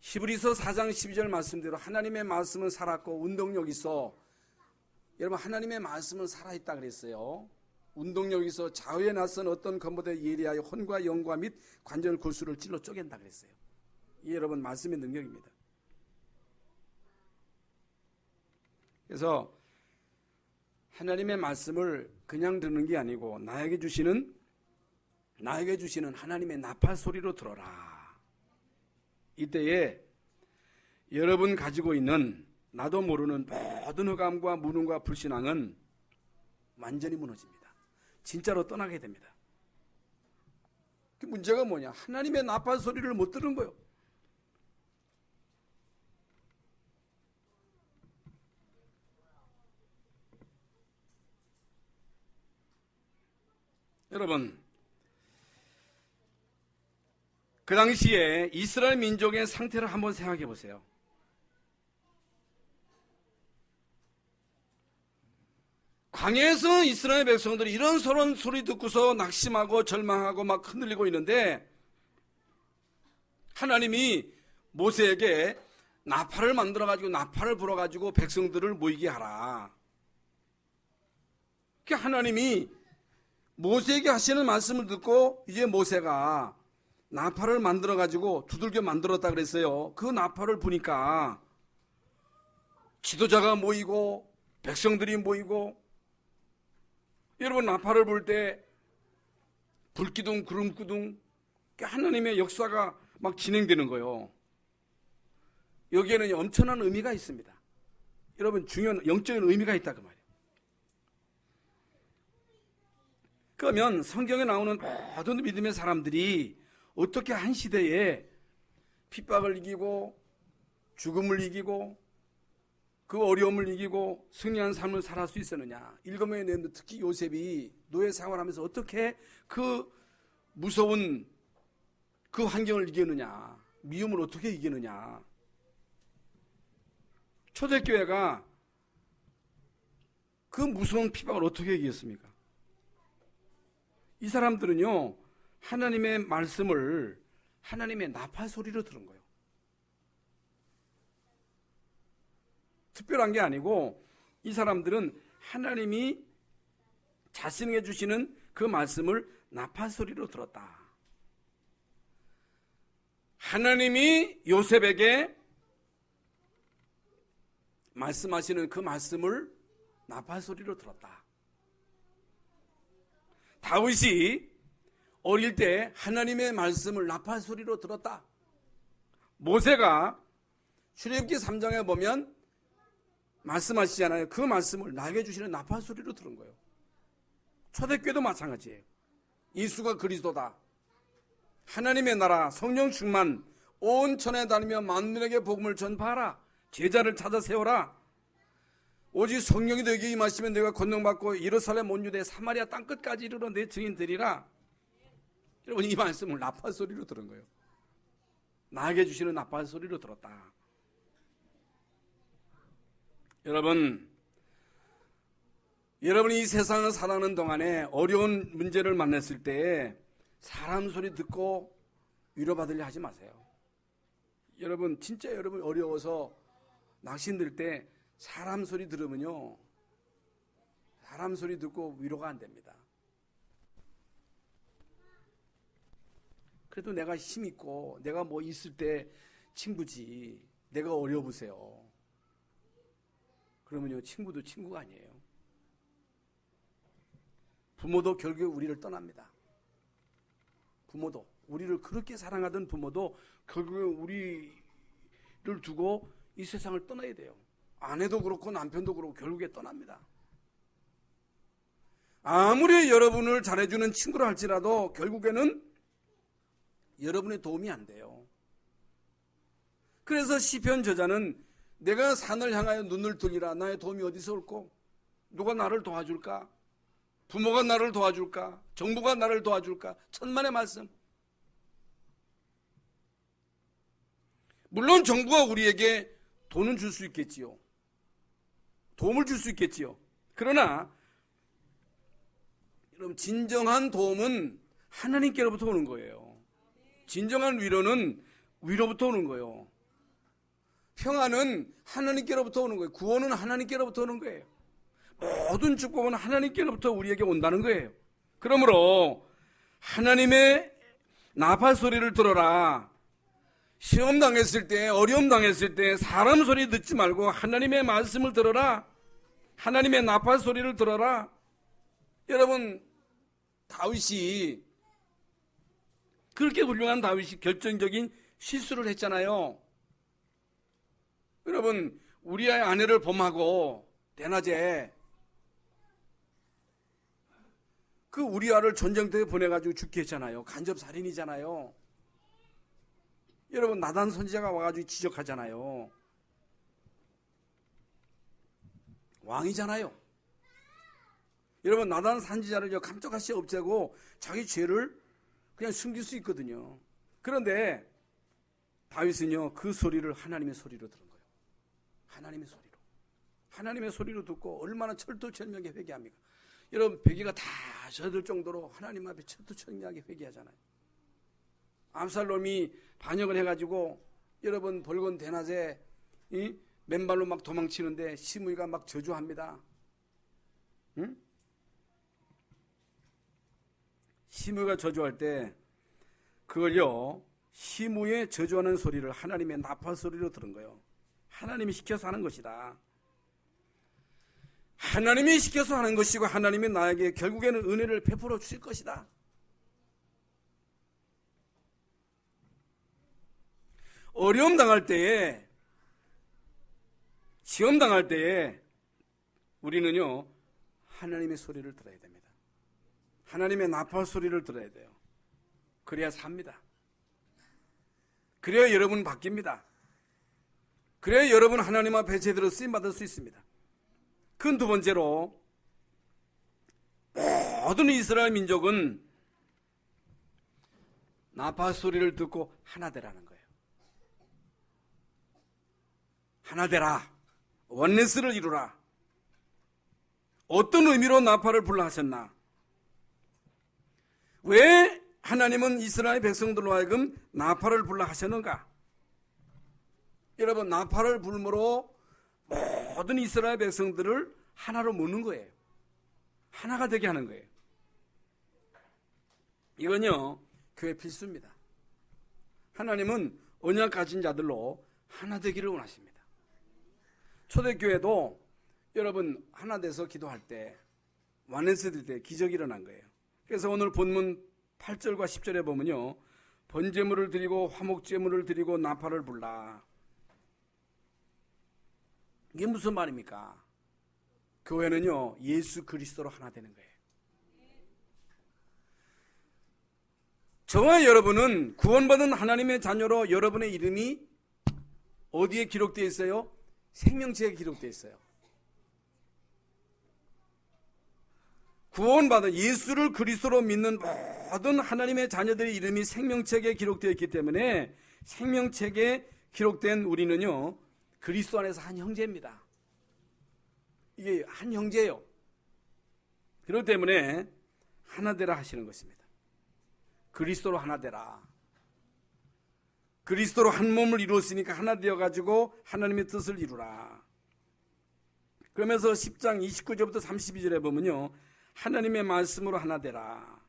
히브리서 4장 12절 말씀대로 하나님의 말씀은 살았고 운동력이 있어. 여러분, 하나님의 말씀은 살아있다 그랬어요. 운동력이 있어 좌우에 낯선 어떤 검보다 예리하여 혼과 영과 및 관절 골수를 찔러 쪼갠다 그랬어요. 이 여러분 말씀의 능력입니다. 그래서 하나님의 말씀을 그냥 듣는 게 아니고 나에게 주시는 하나님의 나팔 소리로 들어라. 이때에 여러분 가지고 있는 나도 모르는 모든 흑암과 무능과 불신앙은 완전히 무너집니다. 진짜로 떠나게 됩니다. 그 문제가 뭐냐? 하나님의 나팔 소리를 못 들은 거예요. 여러분, 그 당시에 이스라엘 민족의 상태를 한번 생각해 보세요. 광야에서 이스라엘 백성들이 이런 서러운 소리 듣고서 낙심하고 절망하고 막 흔들리고 있는데 하나님이 모세에게 나팔을 만들어가지고 나팔을 불어가지고 백성들을 모이게 하라. 하나님이 모세에게 하시는 말씀을 듣고 이제 모세가 나팔을 만들어가지고 두들겨 만들었다 그랬어요. 그 나팔을 보니까 지도자가 모이고 백성들이 모이고, 여러분 나팔을 불 때 불기둥 구름기둥 하나님의 역사가 막 진행되는 거예요. 여기에는 엄청난 의미가 있습니다. 여러분 중요한 영적인 의미가 있다 그 말이에요. 그러면 성경에 나오는 모든 믿음의 사람들이 어떻게 한 시대에 핍박을 이기고 죽음을 이기고 그 어려움을 이기고 승리한 삶을 살 수 있었느냐. 일곱명의 내인들 특히 요셉이 노예 생활하면서 어떻게 그 무서운 그 환경을 이겼느냐. 미움을 어떻게 이기느냐. 초대교회가 그 무서운 핍박을 어떻게 이겼습니까? 이 사람들은요, 하나님의 말씀을 하나님의 나팔 소리로 들은 거예요. 특별한 게 아니고 이 사람들은 하나님이 자신에게 주시는 그 말씀을 나팔 소리로 들었다. 하나님이 요셉에게 말씀하시는 그 말씀을 나팔 소리로 들었다. 다윗이 어릴 때 하나님의 말씀을 나팔 소리로 들었다. 모세가 출애굽기 3장에 보면 말씀하시잖아요. 그 말씀을 나에게 주시는 나팔 소리로 들은 거예요. 초대교회도 마찬가지예요. 예수가 그리스도다. 하나님의 나라 성령 충만 온 천에 다니며 만민에게 복음을 전파하라. 제자를 찾아 세워라. 오직 성령이 너에게 임하시면 내가 권능받고 예루살렘 온 유대 사마리아 땅끝까지 이르러 내 증인 되리라. 여러분 이 말씀을 나팔 소리로 들은 거예요. 나에게 주시는 나팔 소리로 들었다. 여러분, 여러분이 이 세상을 살아가는 동안에 어려운 문제를 만났을 때 사람 소리 듣고 위로받으려 하지 마세요. 여러분 진짜 여러분 어려워서 낙심들 때 사람 소리 들으면요, 사람 소리 듣고 위로가 안 됩니다. 그래도 내가 힘 있고 내가 뭐 있을 때 친구지, 내가 어려우세요. 그러면요 친구도 친구가 아니에요. 부모도 결국 우리를 떠납니다. 부모도 우리를 그렇게 사랑하던 부모도 결국 우리를 두고 이 세상을 떠나야 돼요. 아내도 그렇고 남편도 그렇고 결국에 떠납니다. 아무리 여러분을 잘해주는 친구라 할지라도 결국에는 여러분의 도움이 안 돼요. 그래서 시편 저자는 내가 산을 향하여 눈을 들리라. 나의 도움이 어디서 올꼬? 누가 나를 도와줄까? 부모가 나를 도와줄까? 정부가 나를 도와줄까? 천만의 말씀. 물론 정부가 우리에게 돈은 줄 수 있겠지요. 도움을 줄 수 있겠지요. 그러나 여러분, 진정한 도움은 하나님께로부터 오는 거예요. 진정한 위로는 위로부터 오는 거예요. 평안은 하나님께로부터 오는 거예요. 구원은 하나님께로부터 오는 거예요. 모든 축복은 하나님께로부터 우리에게 온다는 거예요. 그러므로 하나님의 나팔 소리를 들어라. 시험 당했을 때, 어려움 당했을 때 사람 소리 듣지 말고 하나님의 말씀을 들어라. 하나님의 나팔 소리를 들어라. 여러분, 다윗이, 그렇게 훌륭한 다윗이 결정적인 실수를 했잖아요. 여러분, 우리의 아내를 범하고 대낮에 그 우리아를 전쟁터에 보내가지고 죽게 했잖아요. 간접살인이잖아요. 여러분, 나단 선지자가 와가지고 지적하잖아요. 왕이잖아요. 여러분, 나단 선지자를 깜짝없이 없애고 자기 죄를 그냥 숨길 수 있거든요. 그런데 다윗은요, 그 소리를 하나님의 소리로 들은 거예요. 하나님의 소리로. 하나님의 소리로 듣고 얼마나 철두철미하게 회개합니까? 여러분, 베개가 다 젖을 정도로 하나님 앞에 철두철미하게 회개하잖아요. 압살롬이 반역을 해가지고 여러분, 벌건 대낮에 맨발로 막 도망치는데 시므이가 막 저주합니다. 응? 시므이가 저주할 때 그걸요, 시므이의 저주하는 소리를 하나님의 나팔 소리로 들은 거예요. 하나님이 시켜서 하는 것이다. 하나님이 시켜서 하는 것이고 하나님이 나에게 결국에는 은혜를 베풀어 주실 것이다. 어려움 당할 때에, 시험 당할 때에 우리는요, 하나님의 소리를 들어야 됩니다. 하나님의 나팔 소리를 들어야 돼요. 그래야 삽니다. 그래야 여러분 바뀝니다. 그래야 여러분 하나님 앞에 제대로 쓰임받을 수 있습니다. 그 두 번째로, 모든 이스라엘 민족은 나팔 소리를 듣고 하나 되라는 거예요. 하나 되라. 원네스를 이루라. 어떤 의미로 나팔을 불러 하셨나? 왜 하나님은 이스라엘 백성들로 하여금 나팔을 불러 하셨는가? 여러분, 나팔을 불므로 모든 이스라엘 백성들을 하나로 모는 거예요. 하나가 되게 하는 거예요. 이건요, 교회 필수입니다. 하나님은 언약 가진 자들로 하나 되기를 원하십니다. 초대교회도 여러분 하나 돼서 기도할 때, 완네스 될 때 기적이 일어난 거예요. 그래서 오늘 본문 8절과 10절에 보면요, 번제물을 드리고 화목제물을 드리고 나팔을 불라. 이게 무슨 말입니까? 교회는요, 예수 그리스도로 하나 되는 거예요. 저와 여러분은 구원받은 하나님의 자녀로 여러분의 이름이 어디에 기록되어 있어요? 생명책에 기록되어 있어요. 구원받은 예수를 그리스도로 믿는 모든 하나님의 자녀들의 이름이 생명책에 기록되어 있기 때문에 생명책에 기록된 우리는요, 그리스도 안에서 한 형제입니다. 이게 한 형제예요. 그렇기 때문에 하나 되라 하시는 것입니다. 그리스도로 하나 되라. 그리스도로 한 몸을 이루었으니까 하나 되어가지고 하나님의 뜻을 이루라. 그러면서 10장 29절부터 32절에 보면요, 하나님의 말씀으로 하나 되라.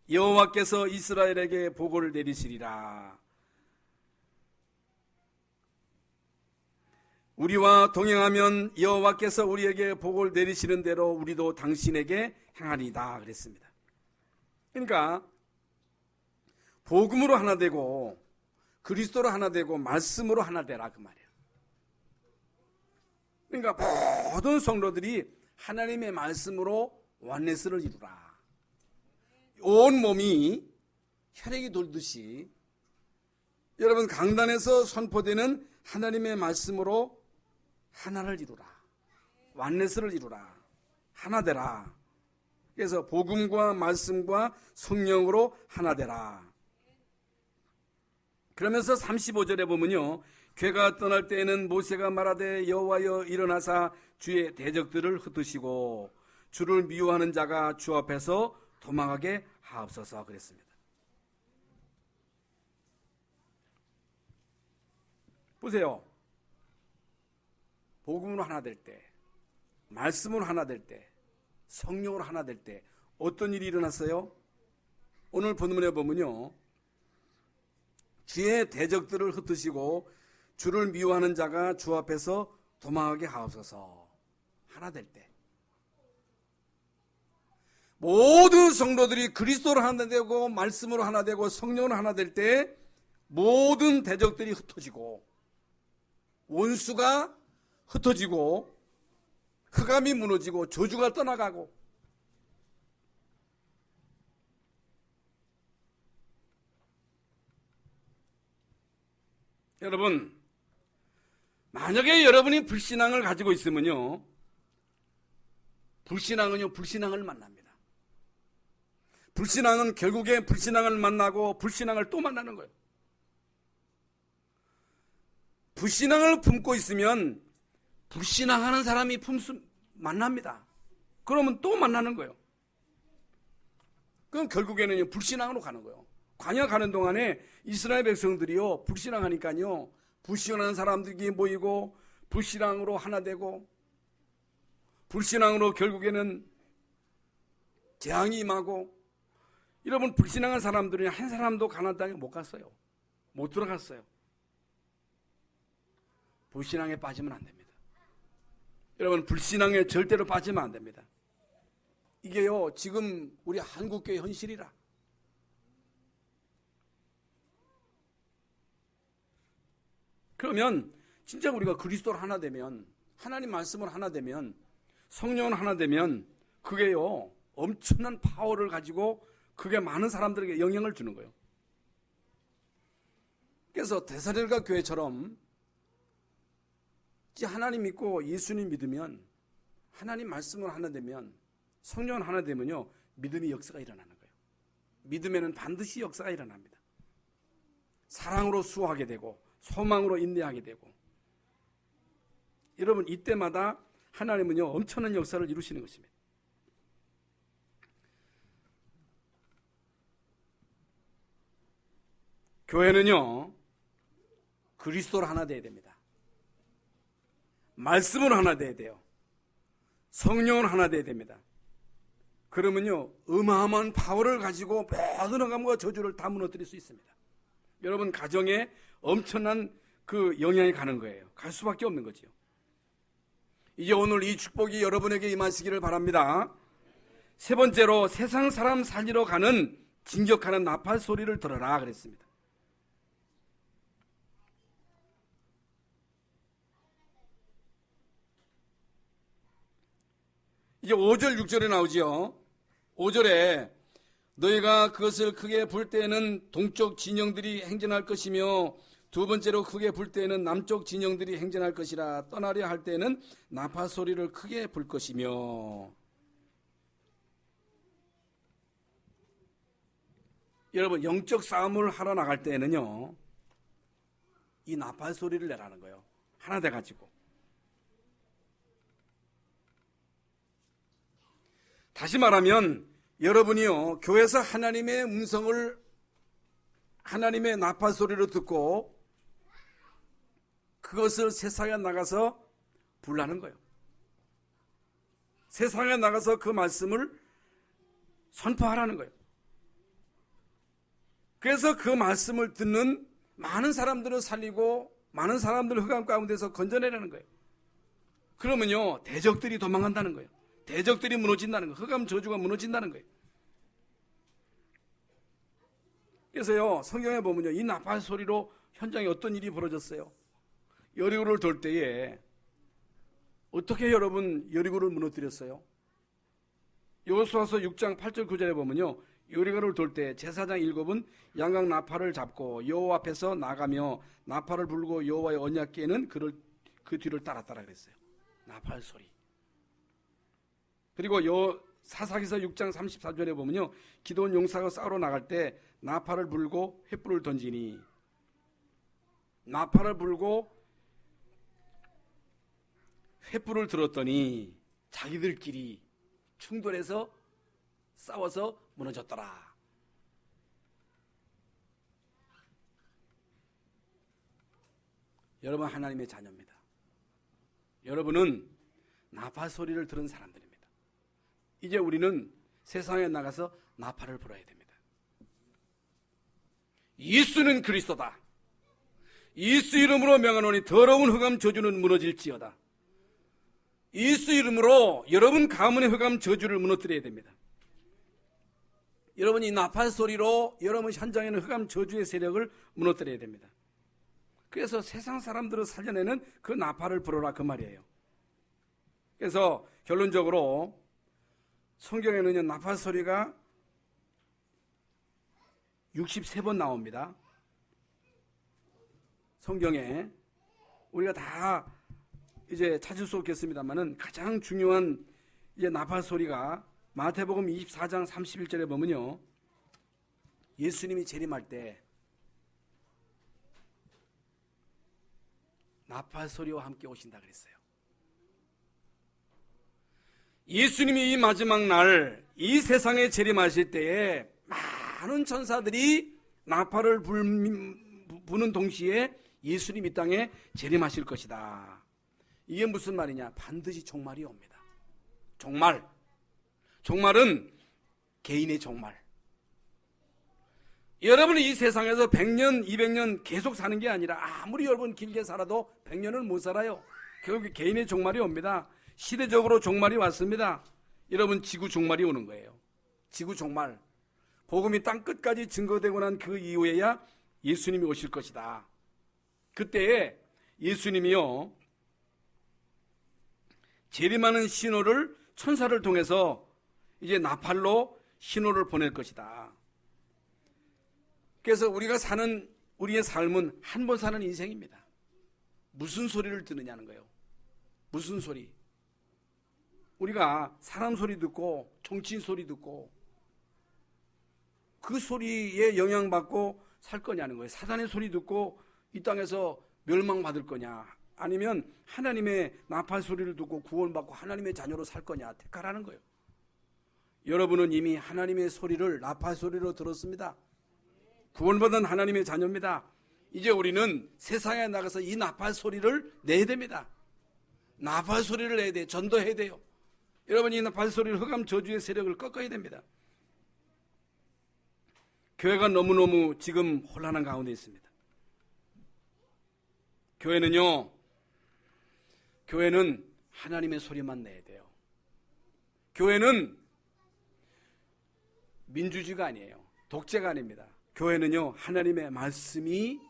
여호와께서 이스라엘에게 복을 내리시리라. 우리와 동행하면 여호와께서 우리에게 복을 내리시는 대로 우리도 당신에게 행하리다 그랬습니다. 그러니까 복음으로 하나 되고 그리스도로 하나 되고 말씀으로 하나 되라 그 말이에요. 그러니까 모든 성도들이 하나님의 말씀으로 원네스를 이루라. 온 몸이 혈액이 돌듯이 여러분 강단에서 선포되는 하나님의 말씀으로 하나를 이루라. 원네스를 이루라. 하나 되라. 그래서 복음과 말씀과 성령으로 하나 되라. 그러면서 35절에 보면요, 괴가 떠날 때에는 모세가 말하되 여호와여 일어나사 주의 대적들을 흩으시고 주를 미워하는 자가 주 앞에서 도망하게 하옵소서 그랬습니다. 보세요. 복음으로 하나 될 때, 말씀으로 하나 될 때, 성령으로 하나 될 때 어떤 일이 일어났어요? 오늘 본문에 보면요, 주의 대적들을 흩으시고 주를 미워하는 자가 주 앞에서 도망하게 하옵소서. 하나 될 때 모든 성도들이 그리스도로 하나 되고 말씀으로 하나 되고 성령으로 하나 될 때 모든 대적들이 흩어지고 원수가 흩어지고 흑암이 무너지고 저주가 떠나가고, 여러분 만약에 여러분이 불신앙을 가지고 있으면요, 불신앙을 만납니다. 불신앙은 결국에 불신앙을 만나고 불신앙을 또 만나는 거예요. 불신앙을 품고 있으면 불신앙하는 사람이 만납니다. 그러면 또 만나는 거예요. 그럼 결국에는 불신앙으로 가는 거예요. 광야 가는 동안에 이스라엘 백성들이요, 불신앙하니까요, 불신하는 사람들이 모이고 불신앙으로 하나 되고, 불신앙으로 결국에는 재앙이 임하고, 여러분 불신앙한 사람들은 한 사람도 가나안 땅에 못 갔어요. 못 들어갔어요. 불신앙에 빠지면 안 됩니다. 여러분 불신앙에 절대로 빠지면 안 됩니다. 이게요 지금 우리 한국교회 현실이라. 그러면 진짜 우리가 그리스도로 하나 되면, 하나님 말씀으로 하나 되면, 성령으로 하나 되면 그게요 엄청난 파워를 가지고 그게 많은 사람들에게 영향을 주는 거예요. 그래서 데살로니가 교회처럼 하나님 믿고 예수님 믿으면, 하나님 말씀으로 하나 되면, 성령으로 하나 되면요 믿음의 역사가 일어나는 거예요. 믿음에는 반드시 역사가 일어납니다. 사랑으로 수호하게 되고 소망으로 인내하게 되고, 여러분 이때마다 하나님은요 엄청난 역사를 이루시는 것입니다. 교회는요 그리스도로 하나 되어야 됩니다. 말씀으로 하나 되어야 돼요. 성령으로 하나 되어야 됩니다. 그러면요 어마어마한 파워를 가지고 모든 흑암과 저주를 다 무너뜨릴 수 있습니다. 여러분 가정에 엄청난 그 영향이 가는 거예요. 갈 수밖에 없는 거지요. 이제 오늘 이 축복이 여러분에게 임하시기를 바랍니다. 세 번째로 세상 사람 살리러 가는 진격하는 나팔 소리를 들어라 그랬습니다. 이제 5절 6절에 나오지요. 5절에 너희가 그것을 크게 불 때에는 동쪽 진영들이 행진할 것이며 두 번째로 크게 불 때에는 남쪽 진영들이 행진할 것이라. 떠나려 할 때에는 나팔 소리를 크게 불 것이며. 여러분 영적 싸움을 하러 나갈 때에는요 이 나팔 소리를 내라는 거예요. 하나 돼가지고. 다시 말하면 여러분이요 교회에서 하나님의 음성을, 하나님의 나팔 소리를 듣고 그것을 세상에 나가서 불라는 거예요. 세상에 나가서 그 말씀을 선포하라는 거예요. 그래서 그 말씀을 듣는 많은 사람들을 살리고 많은 사람들을 흑암 가운데서 건져내라는 거예요. 그러면요 대적들이 도망간다는 거예요. 대적들이 무너진다는 거예요. 흑암 저주가 무너진다는 거예요. 그래서요 성경에 보면요 이 나팔 소리로 현장에 어떤 일이 벌어졌어요. 여리고를 돌 때에 어떻게 여러분 여리고를 무너뜨렸어요? 여호수아서 6장 8절 9절에 보면요 여리고를 돌 때 제사장 7은 양각 나팔을 잡고 여호와 앞에서 나가며 나팔을 불고 여호와의 언약궤는 그 뒤를 따랐다라 그랬어요. 나팔 소리. 그리고 사사기서 6장 34절에 보면요 기드온 용사가 싸우러 나갈 때 나팔을 불고 횃불을 던지니. 나팔을 불고 횃불을 들었더니 자기들끼리 충돌해서 싸워서 무너졌더라. 여러분, 하나님의 자녀입니다. 여러분은 나팔 소리를 들은 사람들입니다. 이제 우리는 세상에 나가서 나팔을 불어야 됩니다. 예수는 그리스도다. 예수 이름으로 명하노니 더러운 흑암 저주는 무너질지어다. 예수 이름으로 여러분 가문의 흑암 저주를 무너뜨려야 됩니다. 여러분, 이 나팔 소리로 여러분 현장에는 흑암 저주의 세력을 무너뜨려야 됩니다. 그래서 세상 사람들을 살려내는 그 나팔을 불어라, 그 말이에요. 그래서 결론적으로 성경에는 나팔 소리가 63번 나옵니다. 성경에 우리가 다 이제 찾을 수 없겠습니다만은 가장 중요한 이제 나팔 소리가 마태복음 24장 31절에 보면요, 예수님이 재림할 때 나팔 소리와 함께 오신다 그랬어요. 예수님이 이 마지막 날 이 세상에 재림하실 때에 많은 천사들이 나팔을 부는 동시에 예수님 이 땅에 재림하실 것이다. 이게 무슨 말이냐? 반드시 종말이 옵니다. 종말은 개인의 종말. 여러분이 이 세상에서 100년, 200년 계속 사는 게 아니라 아무리 여러분 길게 살아도 100년을 못 살아요. 결국 개인의 종말이 옵니다. 시대적으로 종말이 왔습니다. 여러분, 지구 종말이 오는 거예요. 지구 종말. 복음이 땅 끝까지 증거되고 난 그 이후에야 예수님이 오실 것이다. 그때에 예수님이요, 재림하는 신호를 천사를 통해서 이제 나팔로 신호를 보낼 것이다. 그래서 우리가 사는 우리의 삶은 한 번 사는 인생입니다. 무슨 소리를 듣느냐는 거예요. 무슨 소리? 우리가 사람 소리 듣고 정치인 소리 듣고 그 소리에 영향받고 살 거냐는 거예요. 사단의 소리 듣고 이 땅에서 멸망받을 거냐, 아니면 하나님의 나팔 소리를 듣고 구원받고 하나님의 자녀로 살 거냐, 택하라는 거예요. 여러분은 이미 하나님의 소리를 나팔 소리로 들었습니다. 구원받은 하나님의 자녀입니다. 이제 우리는 세상에 나가서 이 나팔 소리를 내야 됩니다. 나팔 소리를 내야 돼요. 전도해야 돼요. 여러분, 이 나팔 소리를 흑암 저주의 세력을 꺾어야 됩니다. 교회가 너무너무 지금 혼란한 가운데 있습니다. 교회는 하나님의 소리만 내야 돼요. 교회는 민주주의가 아니에요. 독재가 아닙니다. 교회는요, 하나님의 말씀이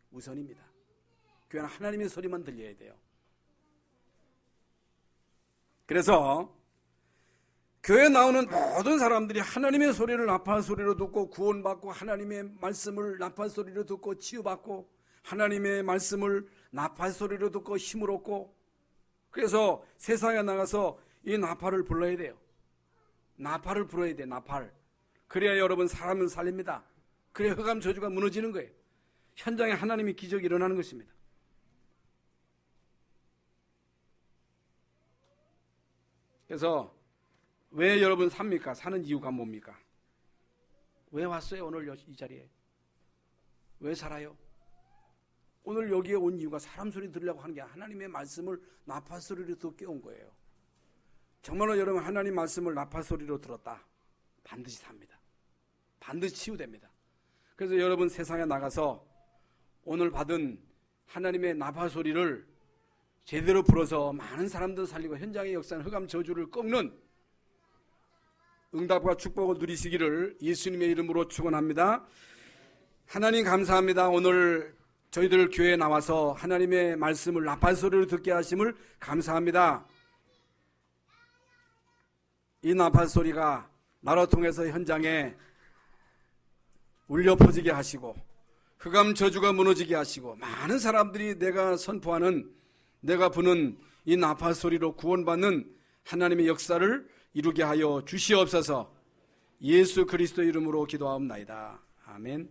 우선입니다. 교회는 하나님의 소리만 들려야 돼요. 그래서 교회에 나오는 모든 사람들이 하나님의 소리를 나팔 소리로 듣고 구원받고, 하나님의 말씀을 나팔 소리로 듣고 치유받고, 하나님의 말씀을 나팔 소리로 듣고 힘을 얻고, 그래서 세상에 나가서 이 나팔을 불러야 돼요. 나팔을 불어야 돼요. 나팔. 그래야 여러분 사람을 살립니다. 그래야 흑암 저주가 무너지는 거예요. 현장에 하나님의 기적이 일어나는 것입니다. 그래서 왜 여러분 삽니까? 사는 이유가 뭡니까? 왜 왔어요? 오늘 이 자리에 왜 살아요? 오늘 여기에 온 이유가 사람 소리 들으려고 하는 게 하나님의 말씀을 나팔 소리로 듣게 온 거예요. 정말로 여러분, 하나님 말씀을 나팔 소리로 들었다, 반드시 삽니다. 반드시 치유됩니다. 그래서 여러분, 세상에 나가서 오늘 받은 하나님의 나팔 소리를 제대로 불어서 많은 사람들 살리고 현장의 역사는 흑암 저주를 꺾는 응답과 축복을 누리시기를 예수님의 이름으로 축원합니다. 하나님 감사합니다. 오늘 저희들 교회에 나와서 하나님의 말씀을 나팔 소리로 듣게 하심을 감사합니다. 이 나팔 소리가 나로 통해서 현장에 울려 퍼지게 하시고 흑암 저주가 무너지게 하시고, 많은 사람들이 내가 선포하는, 내가 부는 이 나팔 소리로 구원받는 하나님의 역사를 이루게 하여 주시옵소서. 예수 그리스도 이름으로 기도하옵나이다. 아멘.